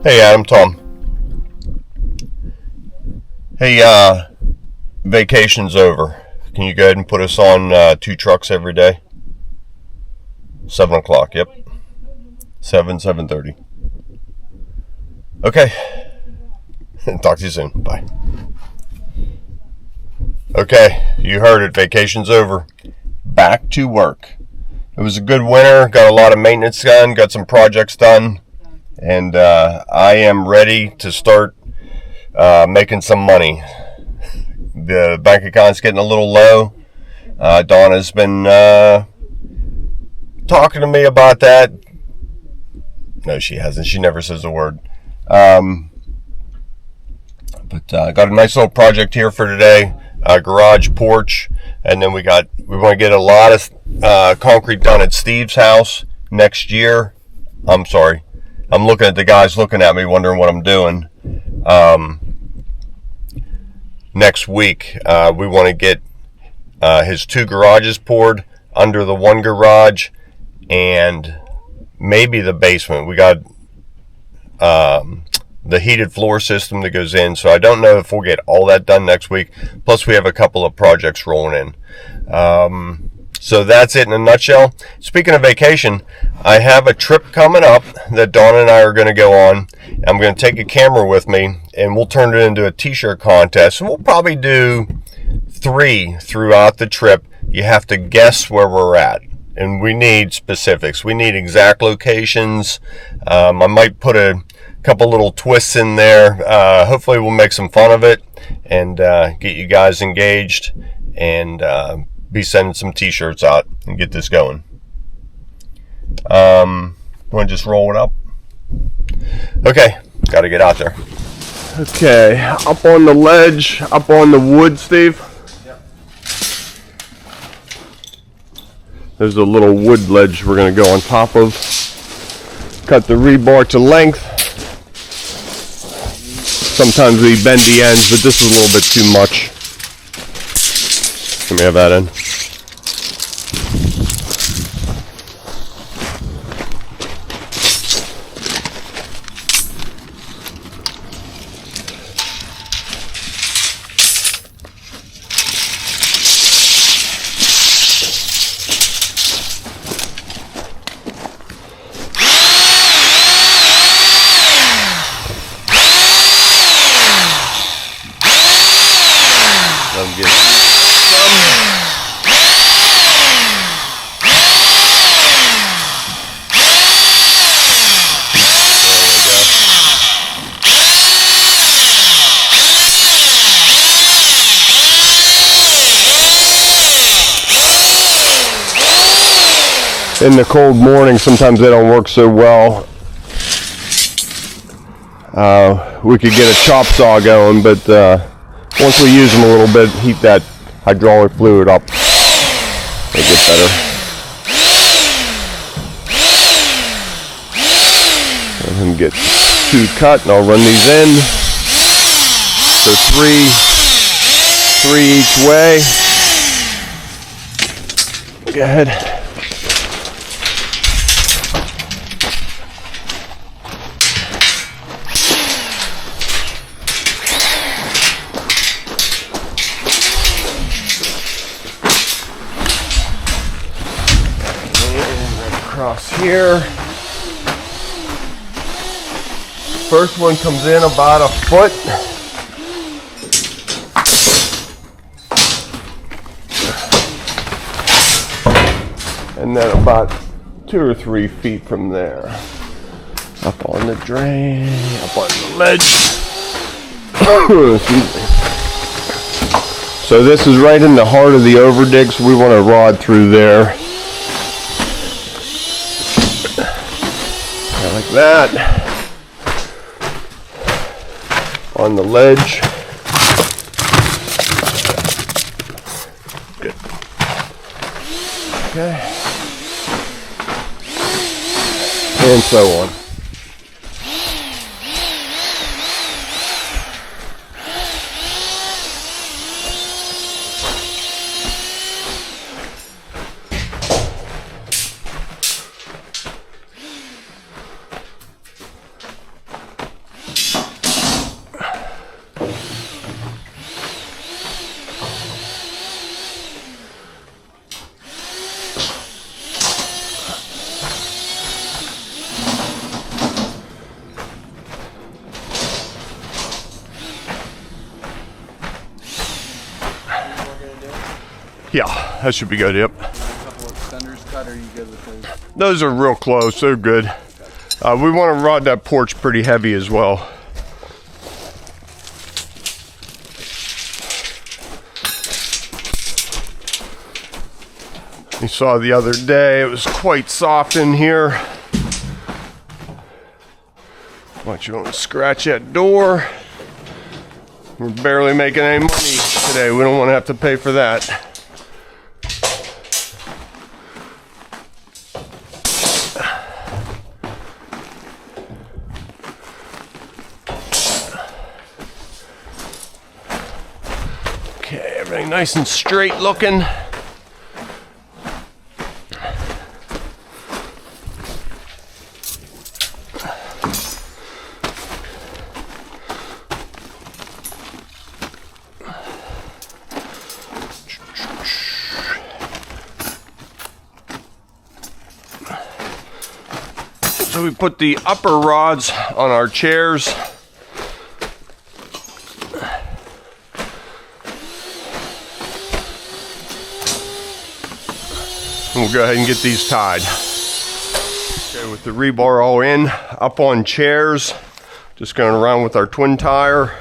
Hey Adam, Tom. Hey, vacation's over. Can you go ahead and put us on 2 trucks every day? 7 o'clock, yep. 7:30. Okay. Talk to you soon. Bye. Okay, you heard it. Vacation's over. Back to work. It was a good winter. Got a lot of maintenance done. Got some projects done. And I am ready to start making some money. The bank account's getting a little low. Donna's been talking to me about that. No, she hasn't. She never says a word. But got a nice little project here for today. Garage, porch, and then we want to get a lot of concrete done at Steve's house next year. I'm sorry. I'm looking at the guys looking at me, wondering what I'm doing. Next week, we want to get his 2 garages poured under the 1 garage and maybe the basement. We got the heated floor system that goes in, so I don't know if we'll get all that done next week. Plus, we have a couple of projects rolling in. So that's it in a nutshell. Speaking of vacation, I have a trip coming up that Dawn and I are going to go on. I'm going to take a camera with me, and we'll turn it into a t-shirt contest. And we'll probably do 3 throughout the trip. You have to guess where we're at. And we need specifics. We need exact locations. I might put a couple little twists in there. Hopefully we'll make some fun of it and get you guys engaged and be sending some t-shirts out and get this going. Want to just roll it up? Okay, got to get out there. Okay, up on the ledge, up on the wood, Steve. Yep. There's a little wood ledge we're going to go on top of. Cut the rebar to length. Sometimes we bend the ends, but this is a little bit too much. Let me have that in. Get some. In the cold morning, sometimes they don't work so well. We could get a chop saw going, but once we use them a little bit, heat that hydraulic fluid up, it'll get better. Let him get 2 cut, and I'll run these in. So 3 each way. Go ahead. Across here. First one comes in about a foot. And then about 2 or 3 feet from there. Up on the drain, up on the ledge. Excuse me. So this is right in the heart of the overdig, so we want to rod through there. Like that. On the ledge. Good. Okay. And so on. Yeah, that should be good, yep. A couple of extenders cut, or are you good with those? Those are real close, they're good. We want to rod that porch pretty heavy as well. You saw the other day, it was quite soft in here. Watch, you don't scratch that door. We're barely making any money today. We don't want to have to pay for that. Okay, everything nice and straight looking. So we put the upper rods on our chairs. And we'll go ahead and get these tied. Okay, with the rebar all in, up on chairs, just going around with our twin tire.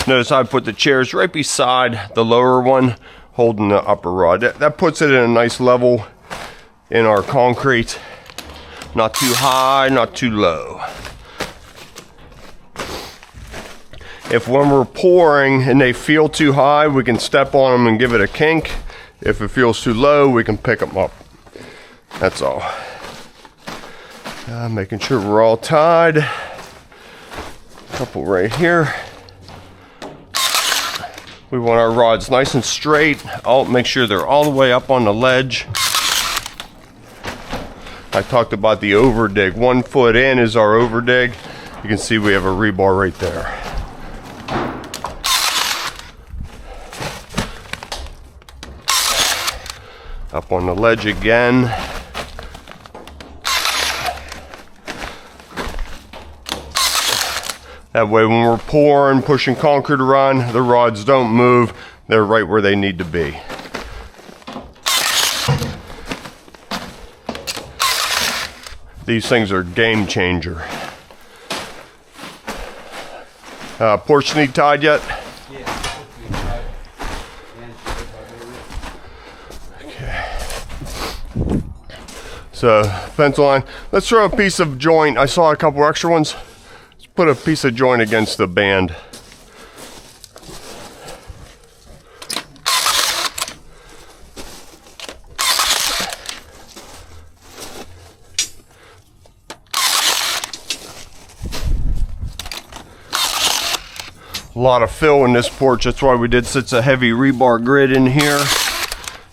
Notice I put the chairs right beside the lower one, holding the upper rod. That puts it in a nice level in our concrete. Not too high, not too low. If when we're pouring and they feel too high, we can step on them and give it a kink. If it feels too low, we can pick them up. That's all. Making sure we're all tied. A couple right here. We want our rods nice and straight. I'll make sure they're all the way up on the ledge. I talked about the over dig. 1 foot in is our over dig. You can see we have a rebar right there. Up on the ledge again. That way when we're pouring, pushing concrete around, the rods don't move. They're right where they need to be. These things are game changer. Porch need tied yet? Okay. So pencil line. Let's throw a piece of joint. I saw a couple extra ones. Put a piece of joint against the band. A lot of fill in this porch. That's why we did such a heavy rebar grid in here.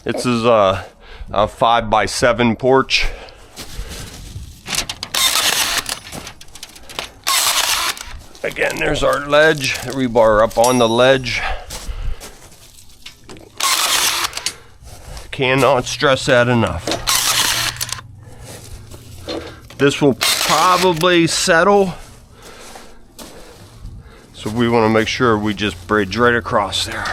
This is a 5x7 porch. Again, there's our ledge, rebar up on the ledge. Cannot stress that enough. This will probably settle, so we want to make sure we just bridge right across there.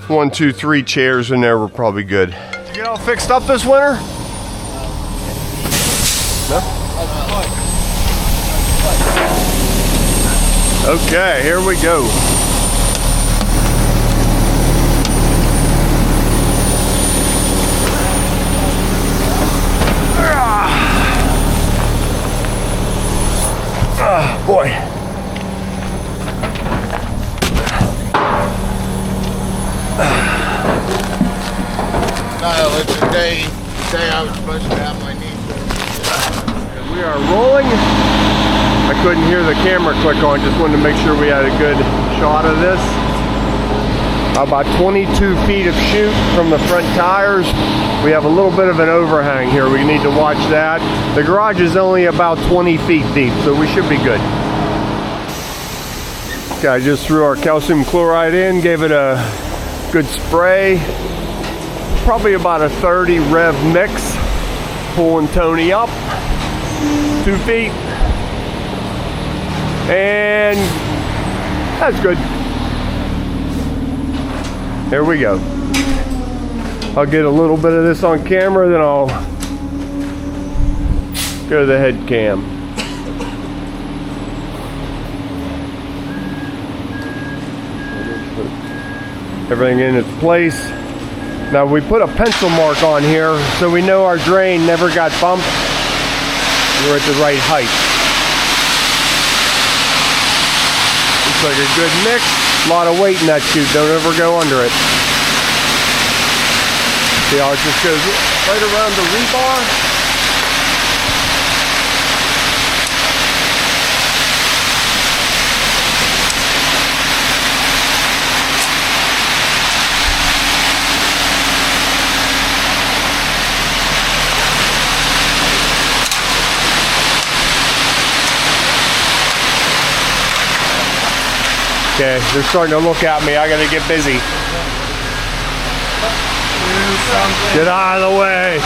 One, two, 3 chairs in there, we're probably good. Did you get all fixed up this winter? No? Okay, here we go. Boy. No, it's the day I was supposed to have my knee surgery. We are rolling. I couldn't hear the camera click on, just wanted to make sure we had a good shot of this. About 22 feet of chute from the front tires. We have a little bit of an overhang here. We need to watch that. The garage is only about 20 feet deep, so we should be good. Okay, I just threw our calcium chloride in, gave it a good spray. Probably about a 30 rev mix. Pulling Tony up 2 feet. And that's good. There we go. I'll get a little bit of this on camera, then I'll go to the head cam. Everything in its place. Now we put a pencil mark on here so we know our drain never got bumped. We're at the right height. Looks like a good mix. A lot of weight in that chute. Don't ever go under it. See how it just goes right around the rebar? Okay, they're starting to look at me. I gotta get busy. Get out of the way.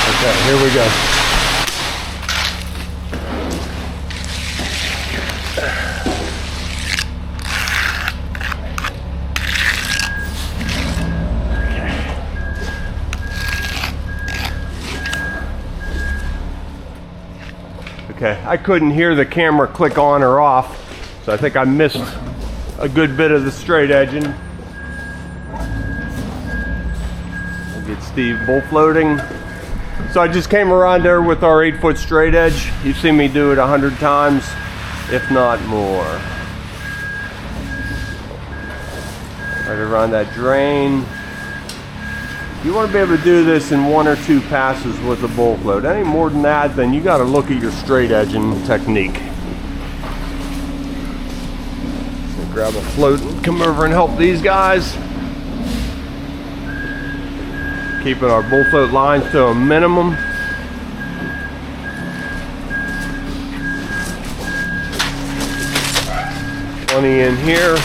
Okay, here we go. Okay, I couldn't hear the camera click on or off, so I think I missed a good bit of the straight edging. I'll get Steve bull floating. So I just came around there with our 8-foot straight edge. You've seen me do it 100 times, if not more. Right around that drain. You want to be able to do this in 1 or 2 passes with a bull float. Any more than that, then you got to look at your straight edging technique. So grab a float and come over and help these guys. Keeping our bull float lines to a minimum. Plenty in here.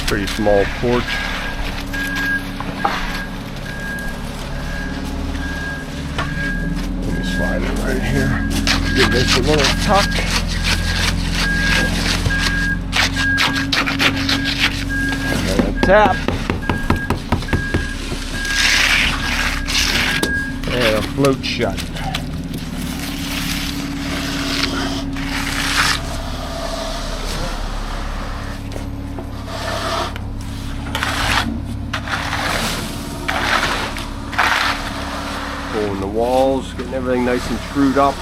Pretty small porch. Let me slide it right here. Give this a little tuck. And then a tap. And a float shut. Pulling the walls, getting everything nice and screwed up.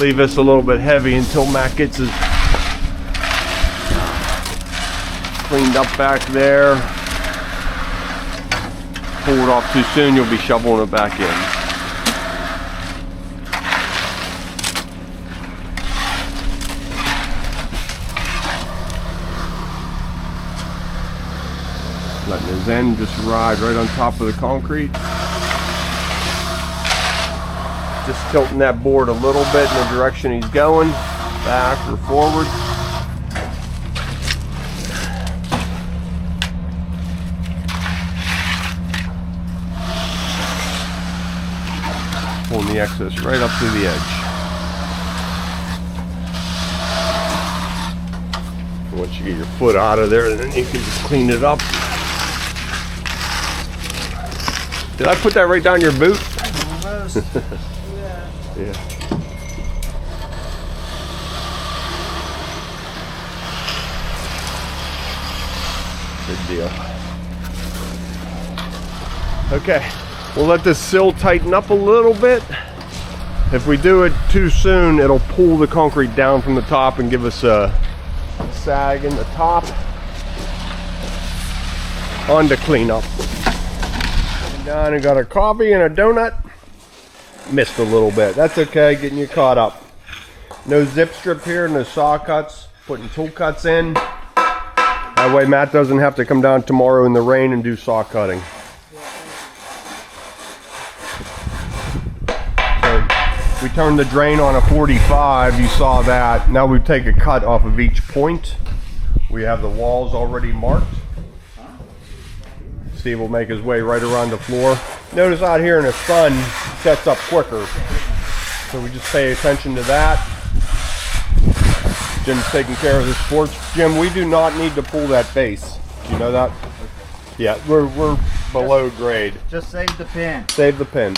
Leave this a little bit heavy until Matt gets his cleaned up back there. Pull it off too soon, you'll be shoveling it back in. Letting his end just ride right on top of the concrete. Just tilting that board a little bit in the direction he's going, back or forward. Pulling the excess right up to the edge. Once you get your foot out of there, then you can just clean it up. Did I put that right down your boot? Almost. Yeah. Good deal. Okay, we'll let this sill tighten up a little bit. If we do it too soon, it'll pull the concrete down from the top and give us a sag in the top. On to clean up. Down and got a coffee and a donut. Missed a little bit. That's okay, getting you caught up. No zip strip here, no saw cuts, putting tool cuts in. That way Matt doesn't have to come down tomorrow in the rain and do saw cutting. So we turned the drain on a 45, you saw that. Now we take a cut off of each point. We have the walls already marked. Steve will make his way right around the floor. Notice out here in the sun, it sets up quicker. So we just pay attention to that. Jim's taking care of this porch. Jim, we do not need to pull that base. Do you know that? Yeah, we're below grade. Just save the pin. Save the pin.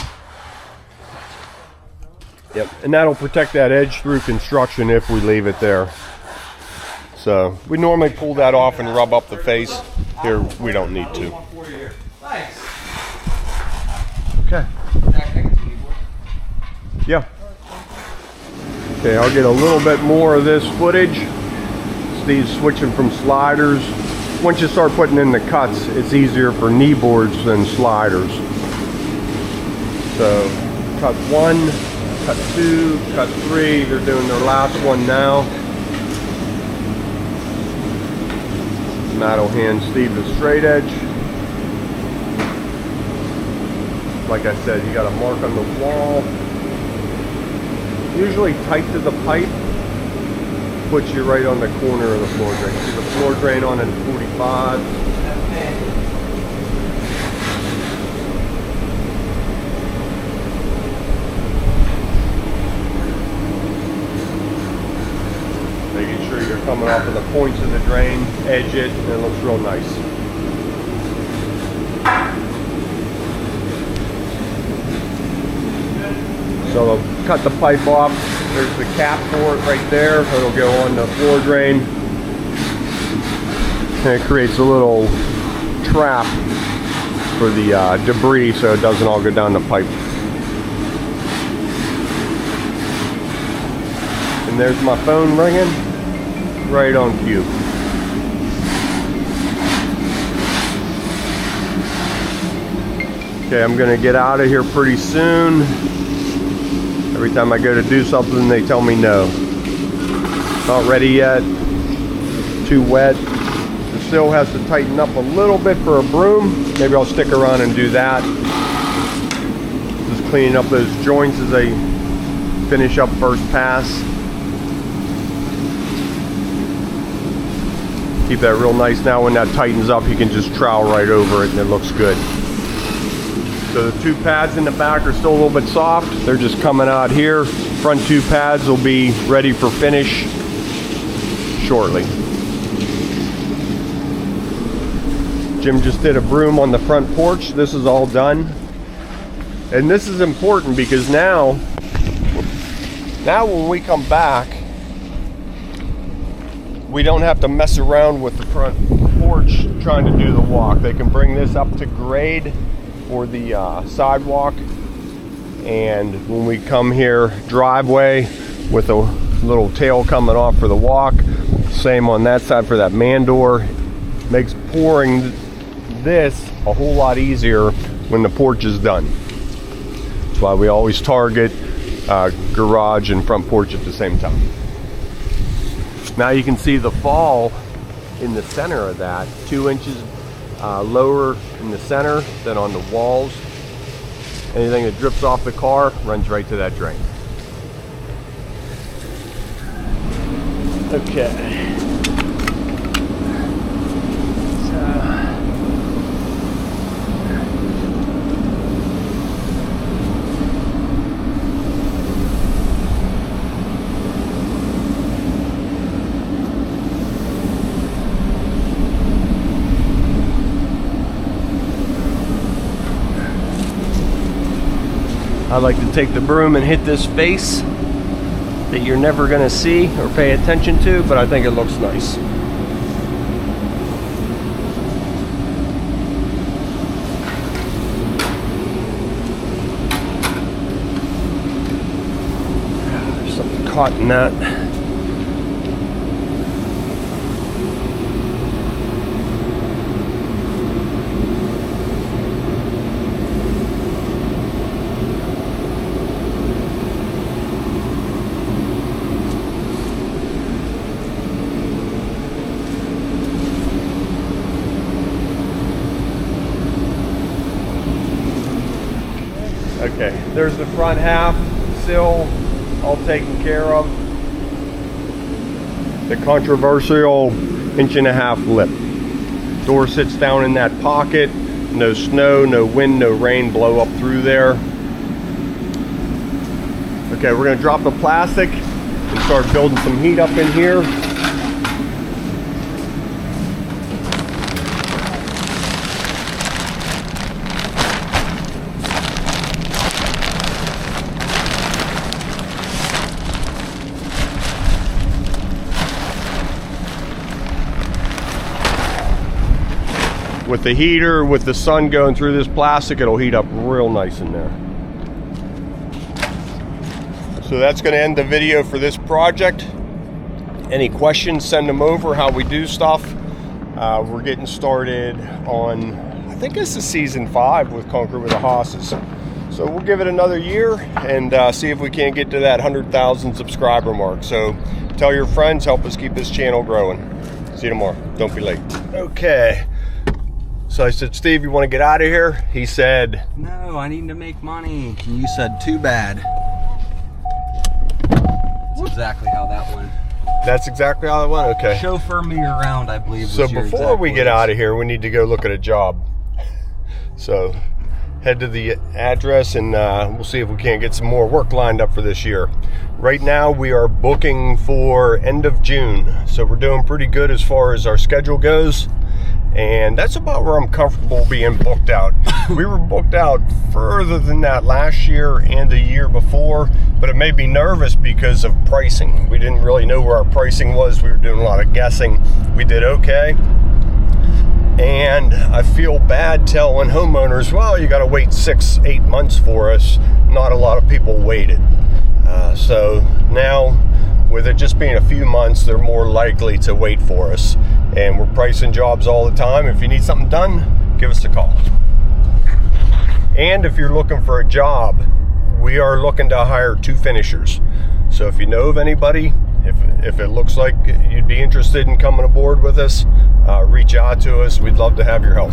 Yep, and that'll protect that edge through construction if we leave it there. So we normally pull that off and rub up the face. Here we don't need to. Okay. Yeah. Okay, I'll get a little bit more of this footage. Steve's switching from sliders. Once you start putting in the cuts, it's easier for knee boards than sliders. So cut 1, cut 2, cut 3. They're doing their last one now. Matt will hand Steve the straight edge. Like I said, you got a mark on the wall. Usually tight to the pipe puts you right on the corner of the floor drain. See the floor drain on at 45. Making sure you're coming off of the points of the drain, edge it, and it looks real nice. So I'll cut the pipe off. There's the cap for it right there. It'll go on the floor drain. And it creates a little trap for the debris so it doesn't all go down the pipe. And there's my phone ringing. Right on cue. Okay, I'm gonna get out of here pretty soon. Every time I go to do something, they tell me no. Not ready yet. Too wet. The sill has to tighten up a little bit for a broom. Maybe I'll stick around and do that. Just cleaning up those joints as I finish up first pass. Keep that real nice. Now when that tightens up, you can just trowel right over it and it looks good. So the 2 pads in the back are still a little bit soft. They're just coming out here. Front 2 pads will be ready for finish shortly. Jim just did a broom on the front porch. This is all done. And this is important because now when we come back, we don't have to mess around with the front porch trying to do the walk. They can bring this up to grade for the sidewalk, and when we come here, driveway with a little tail coming off for the walk. Same on that side for that man door. Makes pouring this a whole lot easier when the porch is done. That's why we always target garage and front porch at the same time. Now you can see the fall in the center of that, 2 inches lower in the center than on the walls. Anything that drips off the car runs right to that drain. Okay. I like to take the broom and hit this face that you're never going to see or pay attention to, but I think it looks nice. There's something caught in that. Okay, there's the front half, sill, all taken care of. The controversial 1.5 inch lip. Door sits down in that pocket. No snow, no wind, no rain blow up through there. Okay, we're gonna drop the plastic and start building some heat up in here. With the heater, with the sun going through this plastic, it'll heat up real nice in there. So that's going to end the video for this project. Any questions, send them over, how we do stuff. We're getting started on, I think this is season 5 with Conquer with the Hosses. So we'll give it another year and see if we can't get to that 100,000 subscriber mark. So tell your friends, help us keep this channel growing. See you tomorrow. Don't be late. Okay. So I said, Steve, you want to get out of here? He said, no, I need to make money. And you said, too bad. That's exactly how that went. That's exactly how it went? Okay. Chauffeur me around, I believe. So before we get out of here, we need to go look at a job. So head to the address and we'll see if we can't get some more work lined up for this year. Right now we are booking for end of June. So we're doing pretty good as far as our schedule goes. And that's about where I'm comfortable being booked out. We were booked out further than that last year and the year before, but it made me nervous because of pricing. We didn't really know where our pricing was. We were doing a lot of guessing. We did okay. And I feel bad telling homeowners, well, you gotta wait 6-8 months for us. Not a lot of people waited. So now, with it just being a few months, they're more likely to wait for us. And we're pricing jobs all the time. If you need something done, give us a call. And if you're looking for a job, we are looking to hire 2 finishers. So if you know of anybody, if it looks like you'd be interested in coming aboard with us, reach out to us. We'd love to have your help.